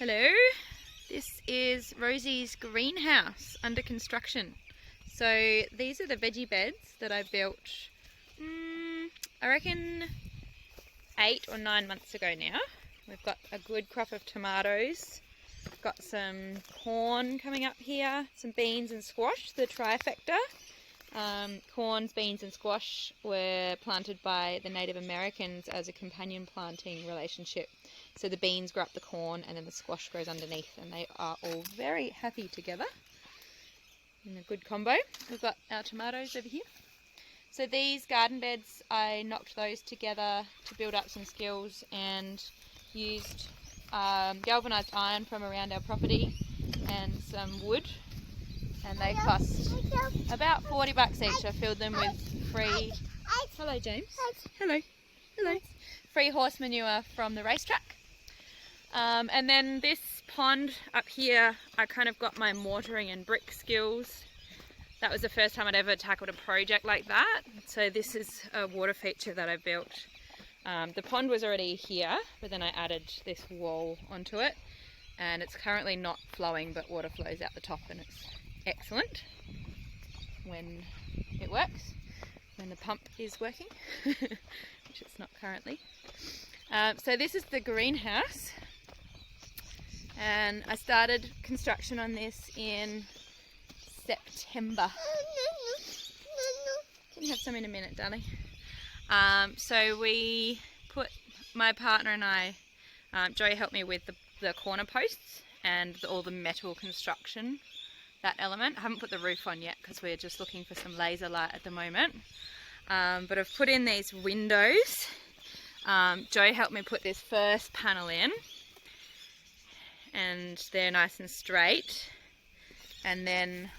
Hello, this is Rosie's greenhouse under construction. So these are the veggie beds that I built, I reckon 8 or 9 months ago now. We've got a good crop of tomatoes, got some corn coming up here, some beans and squash, the trifecta. Corns, beans and squash were planted by the Native Americans as a companion planting relationship. So the beans grow up the corn and then the squash grows underneath, and they are all very happy together in a good combo. We've got our tomatoes over here. So these garden beds, I knocked those together to build up some skills and used galvanised iron from around our property and some wood, and they cost about $40 each. I filled them with free, hello James, hello, free horse manure from the racetrack. And then this pond up here, I kind of got my mortaring and brick skills. That was the first time I'd ever tackled a project like that. So this is a water feature that I built. The pond was already here, but then I added this wall onto it, and it's currently not flowing, but water flows out the top, and it's excellent when it works, when the pump is working, which it's not currently. So this is the greenhouse, and I started construction on this in September. Can have some in a minute, darling. So we put, my partner and I, Joey helped me with the corner posts and all the metal construction, that element. I haven't put the roof on yet because we're just looking for some laser light at the moment. But I've put in these windows. Joey helped me put this first panel in, and they're nice and straight. And then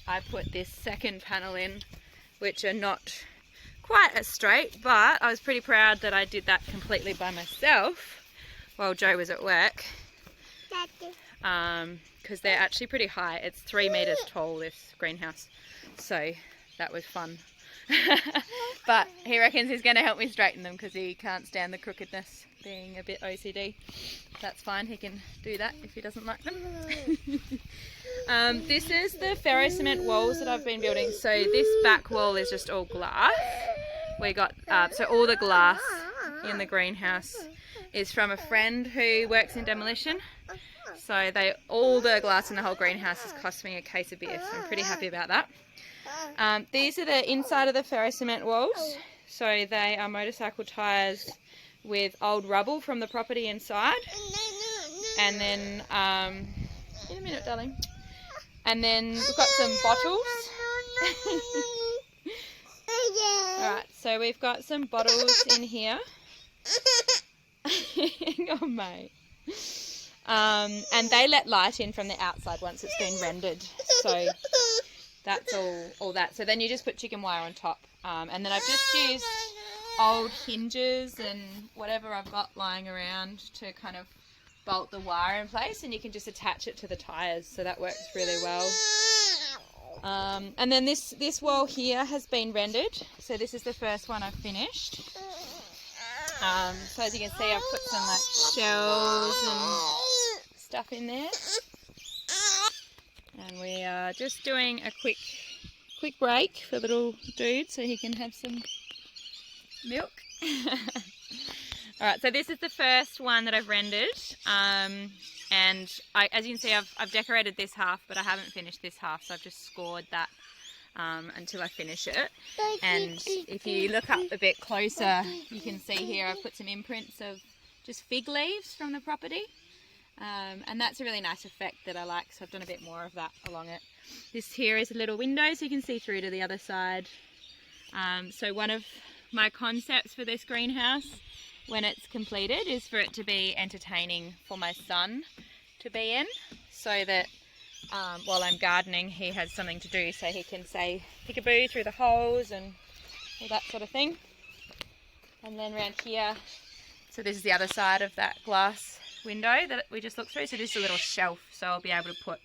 I put this second panel in, which are not quite as straight, but I was pretty proud that I did that completely by myself while Joe was at work. Because they're actually pretty high. It's 3 meters tall, this greenhouse, so that was fun. But he reckons he's going to help me straighten them because he can't stand the crookedness, being a bit OCD. That's fine, he can do that if he doesn't like them. This is the ferro cement walls that I've been building. So this back wall is just all glass. We got so all the glass in the greenhouse is from a friend who works in demolition. So all the glass in the whole greenhouse has cost me a case of beer, so I'm pretty happy about that. These are the inside of the ferro cement walls. So they are motorcycle tyres with old rubble from the property inside. And then, in a minute, darling. And then we've got some bottles. Alright, so we've got some bottles in here. Hang on, mate. And they let light in from the outside once it's been rendered. So that's all that. So then you just put chicken wire on top. And then I've just used old hinges and whatever I've got lying around to kind of bolt the wire in place, and you can just attach it to the tyres, so that works really well. And then this wall here has been rendered, so this is the first one I've finished. So as you can see, I've put some like shells and stuff in there, and we are just doing a quick break for little dude so he can have some milk. Alright, so this is the first one that I've rendered, and as you can see, I've decorated this half, but I haven't finished this half, so I've just scored that until I finish it. And if you look up a bit closer, you can see here I've put some imprints of just fig leaves from the property, and that's a really nice effect that I like, so I've done a bit more of that along it. This here is a little window so you can see through to the other side. So one of my concepts for this greenhouse, when it's completed, is for it to be entertaining for my son to be in, so that while I'm gardening he has something to do, so he can say peekaboo through the holes and all that sort of thing. And then around here, so this is the other side of that glass window that we just looked through, so this is a little shelf, so I'll be able to put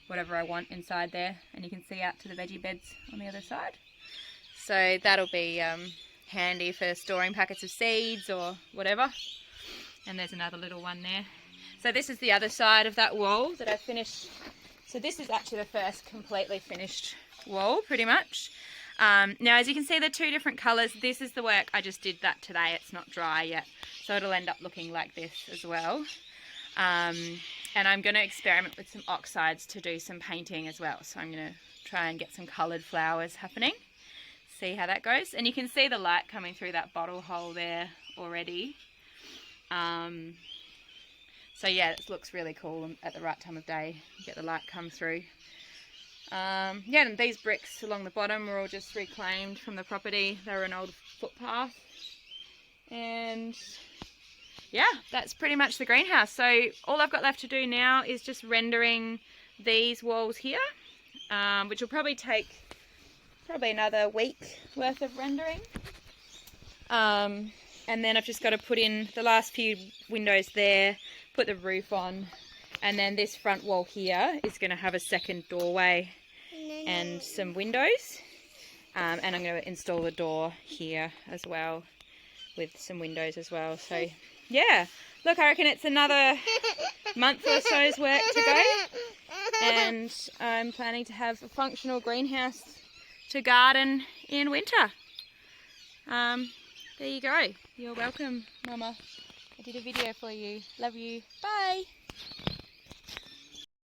whatever I want inside there, and you can see out to the veggie beds on the other side. So that'll be handy for storing packets of seeds or whatever. And there's another little one there. So this is the other side of that wall that I finished. So this is actually the first completely finished wall, pretty much. Now, as you can see, the two different colours. This is the work I just did that today. It's not dry yet, so it'll end up looking like this as well. And I'm going to experiment with some oxides to do some painting as well. So I'm going to try and get some coloured flowers happening. See how that goes. And you can see the light coming through that bottle hole there already. So yeah, it looks really cool at the right time of day. You get the light come through. Yeah, and these bricks along the bottom were all just reclaimed from the property. They were an old footpath. And yeah, that's pretty much the greenhouse. So all I've got left to do now is just rendering these walls here, which will probably take another week worth of rendering. And then I've just got to put in the last few windows there, put the roof on, and then this front wall here is going to have a second doorway and some windows. And I'm going to install the door here as well with some windows as well. So yeah, look, I reckon it's another month or so's work to go. And I'm planning to have a functional greenhouse to garden in winter. There you go. You're welcome, Mama. I did a video for you. Love you. Bye.